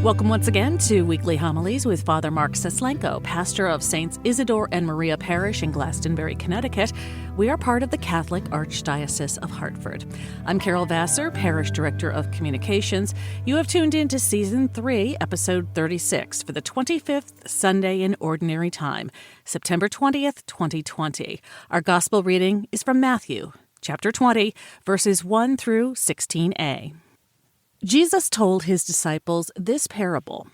Welcome once again to Weekly Homilies with Father Mark Seslenko, pastor of Saints Isidore and Maria Parish in Glastonbury, Connecticut. We are part of the Catholic Archdiocese of Hartford. I'm Carol Vassar, Parish Director of Communications. You have tuned in to Season 3, Episode 36 for the 25th Sunday in Ordinary Time, September 20th, 2020. Our Gospel reading is from Matthew, chapter 20, verses 1 through 16a. Jesus told his disciples this parable.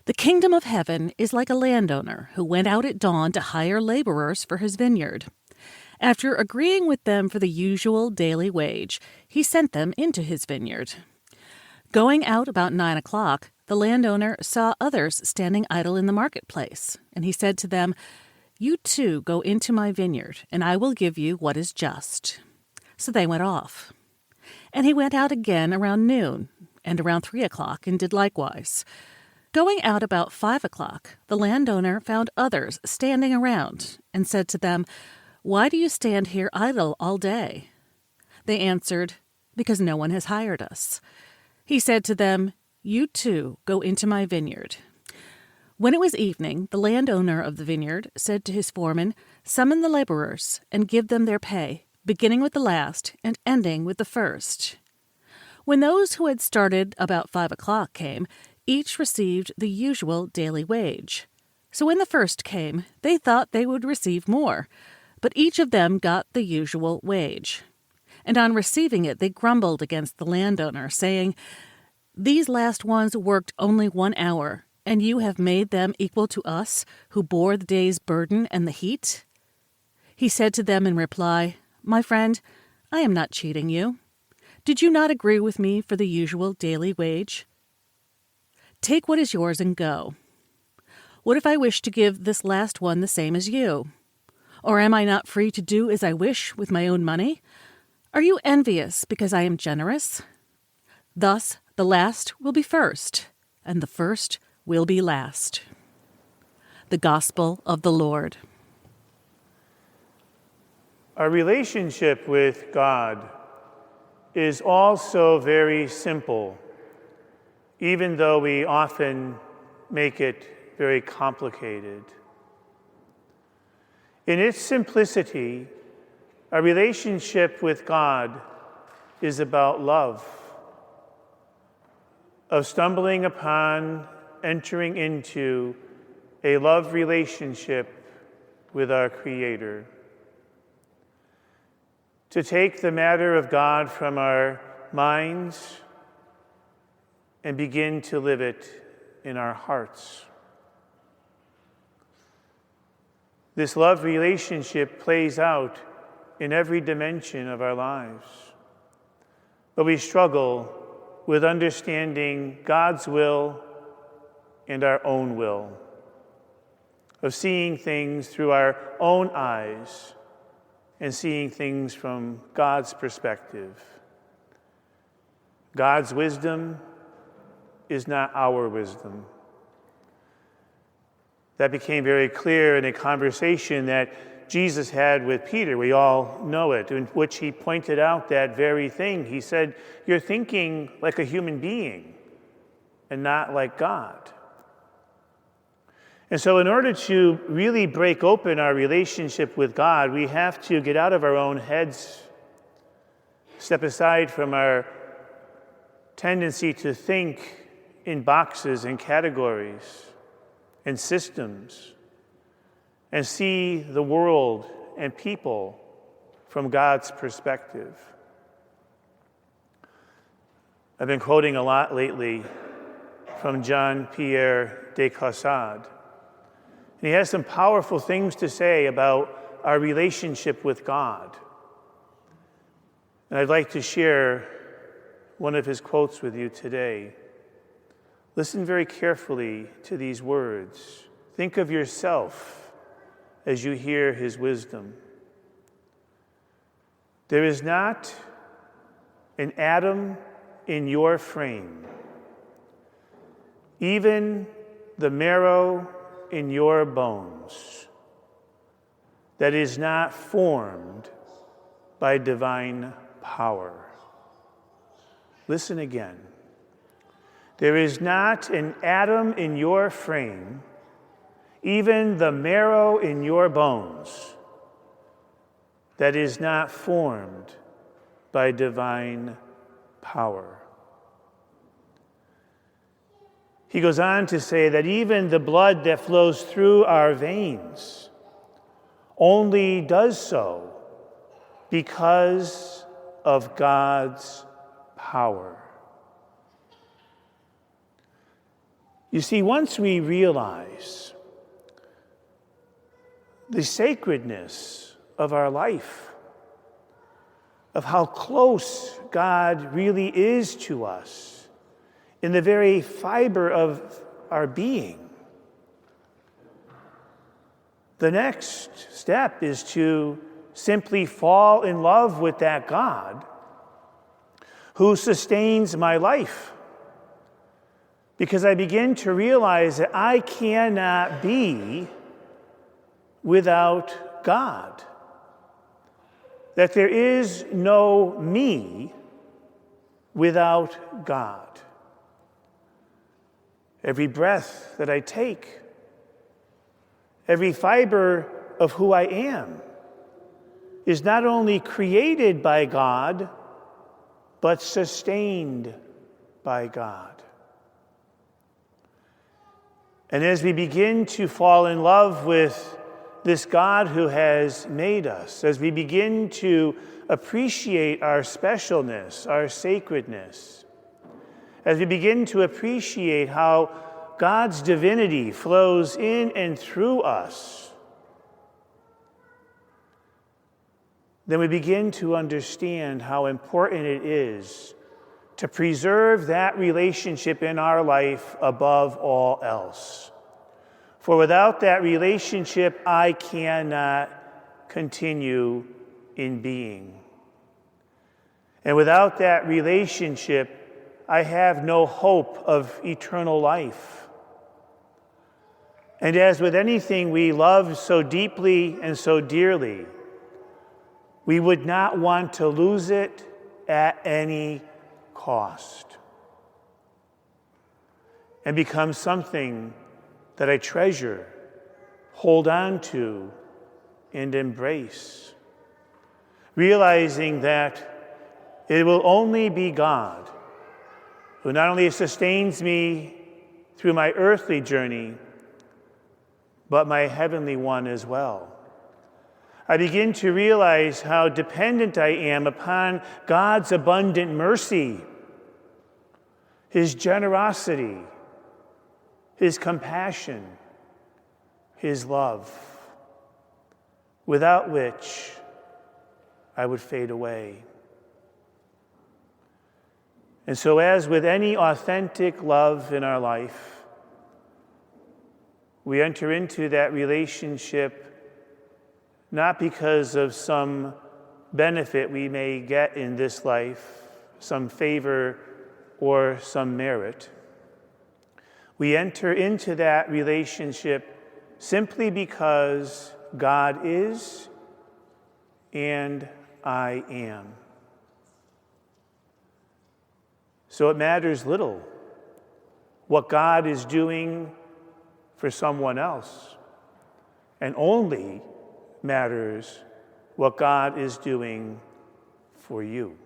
The kingdom of heaven is like a landowner who went out at dawn to hire laborers for his vineyard. After agreeing with them for the usual daily wage, he sent them into his vineyard. Going out about 9 o'clock, the landowner saw others standing idle in the marketplace, and he said to them, "You too go into my vineyard, and I will give you what is just." So they went off. And he went out again around noon, and around 3 o'clock, and did likewise. Going out about 5 o'clock, the landowner found others standing around, and said to them, "Why do you stand here idle all day?" They answered, "Because no one has hired us." He said to them, "You too go into my vineyard." When it was evening, the landowner of the vineyard said to his foreman, "Summon the laborers, and give them their pay, beginning with the last and ending with the first." When those who had started about 5 o'clock came, each received the usual daily wage. So when the first came, they thought they would receive more, but each of them got the usual wage. And on receiving it, they grumbled against the landowner, saying, "These last ones worked only 1 hour, and you have made them equal to us, who bore the day's burden and the heat?" He said to them in reply, "My friend, I am not cheating you. Did you not agree with me for the usual daily wage? Take what is yours and go. What if I wish to give this last one the same as you? Or am I not free to do as I wish with my own money? Are you envious because I am generous? Thus the last will be first, and the first will be last." The Gospel of the Lord. Our relationship with God is also very simple, even though we often make it very complicated. In its simplicity, our relationship with God is about love, of stumbling upon, entering into a love relationship with our Creator. To take the matter of God from our minds and begin to live it in our hearts. This love relationship plays out in every dimension of our lives, but we struggle with understanding God's will and our own will, of seeing things through our own eyes and seeing things from God's perspective. God's wisdom is not our wisdom. That became very clear in a conversation that Jesus had with Peter. We all know it, in which he pointed out that very thing. He said, "You're thinking like a human being and not like God." And so in order to really break open our relationship with God, we have to get out of our own heads, step aside from our tendency to think in boxes and categories and systems, and see the world and people from God's perspective. I've been quoting a lot lately from Jean-Pierre de Caussade. And he has some powerful things to say about our relationship with God. And I'd like to share one of his quotes with you today. Listen very carefully to these words. Think of yourself as you hear his wisdom. There is not an atom in your frame, even the marrow in your bones, that is not formed by divine power. Listen again. there is not an atom in your frame, even the marrow in your bones, that is not formed by divine power. He goes on to say that even the blood that flows through our veins only does so because of God's power. You see, once we realize the sacredness of our life, of how close God really is to us in the very fiber of our being, the next step is to simply fall in love with that God who sustains my life. Because I begin to realize that I cannot be without God. That there is no me without God. Every breath that I take, every fiber of who I am, is not only created by God, but sustained by God. And as we begin to fall in love with this God who has made us, as we begin to appreciate our specialness, our sacredness, as we begin to appreciate how God's divinity flows in and through us, then we begin to understand how important it is to preserve that relationship in our life above all else. For without that relationship, I cannot continue in being. And without that relationship, I have no hope of eternal life. And as with anything we love so deeply and so dearly, we would not want to lose it at any cost and become something that I treasure, hold on to, and embrace, realizing that it will only be God who not only sustains me through my earthly journey, but my heavenly one as well. I begin to realize how dependent I am upon God's abundant mercy, His generosity, His compassion, His love, without which I would fade away. And so, as with any authentic love in our life, we enter into that relationship not because of some benefit we may get in this life, some favor or some merit. We enter into that relationship simply because God is and I am. So it matters little what God is doing for someone else, and only matters what God is doing for you.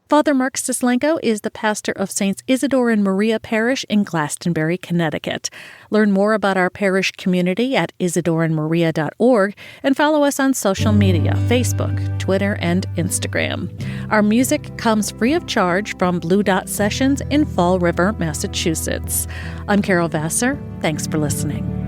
Father Mark Sislenko is the pastor of Saints Isidore and Maria Parish in Glastonbury, Connecticut. Learn more about our parish community at isidoreandmaria.org and follow us on social media, Facebook, Twitter, and Instagram. Our music comes free of charge from Blue Dot Sessions in Fall River, Massachusetts. I'm Carol Vassar. Thanks for listening.